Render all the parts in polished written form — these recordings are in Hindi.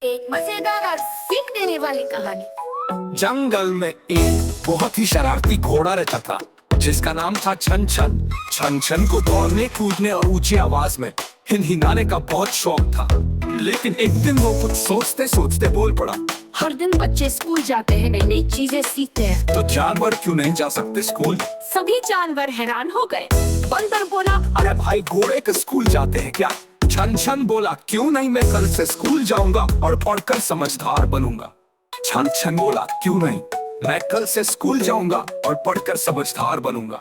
एक मजेदार और सीख देने वाली कहानी। जंगल में एक बहुत ही शरारती घोड़ा रहता था जिसका नाम था छन छन। छन छन को दौड़ने कूदने और ऊंची आवाज में हिनहिनाने का बहुत शौक था। लेकिन एक दिन वो कुछ सोचते सोचते बोल पड़ा, हर दिन बच्चे स्कूल जाते हैं, नई नई चीजें सीखते हैं, तो जानवर क्यों नहीं जा सकते स्कूल? सभी जानवर हैरान हो गए। बंदर बोला, अरे भाई, घोड़े के स्कूल जाते हैं क्या? छन छन बोला, क्यों नहीं, मैं कल से स्कूल जाऊंगा और पढ़कर समझदार बनूंगा। छन छन बोला, क्यों नहीं, मैं कल से स्कूल जाऊंगा और पढ़कर समझदार बनूंगा।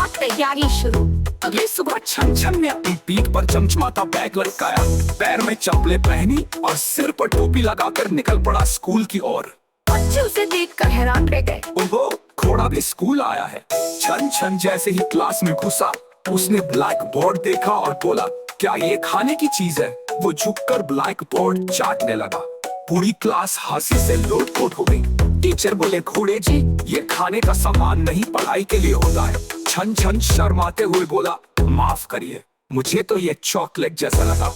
और तैयारी शुरू। अगली सुबह छन छन ने अपनी पीठ पर चमचमाता बैग लटकाया, पैर में चप्पलें पहनी और सिर पर टोपी लगाकर निकल पड़ा स्कूल की ओर। बच्चे उसे देखकर हैरान रह गए। ओहो, घोड़ा भी स्कूल आया है। छन छन जैसे ही क्लास में घुसा, उसने ब्लैक बोर्ड देखा और बोला, क्या ये खाने की चीज है? वो झुककर ब्लैक बोर्ड चाटने लगा। पूरी क्लास हंसी से लोटपोट हो गई। टीचर बोले, घोड़े जी, ये खाने का सामान नहीं, पढ़ाई के लिए होता है। छन छन शर्माते हुए बोला, माफ करिए, मुझे तो ये चॉकलेट जैसा लगा।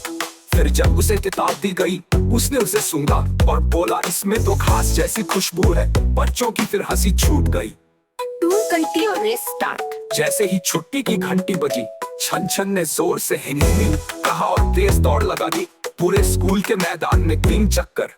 फिर जब उसे किताब दी गई, उसने उसे सूंघा और बोला, इसमें तो घास जैसी खुशबू है। बच्चों की फिर हंसी छूट गई। टूल गई और रेस स्टार्ट। जैसे ही छुट्टी की घंटी बजी, छन छन ने जोर से हिन कहा और तेज दौड़ लगा दी। पूरे स्कूल के मैदान में 3 चक्कर।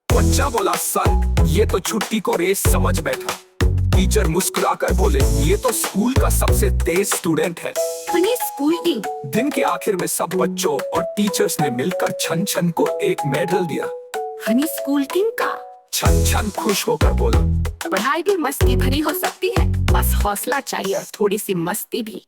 बच्चा बोला, सर, ये तो छुट्टी को रेस समझ बैठा। टीचर मुस्कुराकर बोले, ये तो स्कूल का सबसे तेज स्टूडेंट है। हनी स्कूल की। दिन के आखिर में सब बच्चों और टीचर्स ने मिलकर छन छन को एक मेडल दिया। हनी स्कूल टीम का। छन छन खुश होकर बोला, पढ़ाई भी मस्ती भरी हो सकती है, बस हौसला चाहिए और थोड़ी सी मस्ती भी।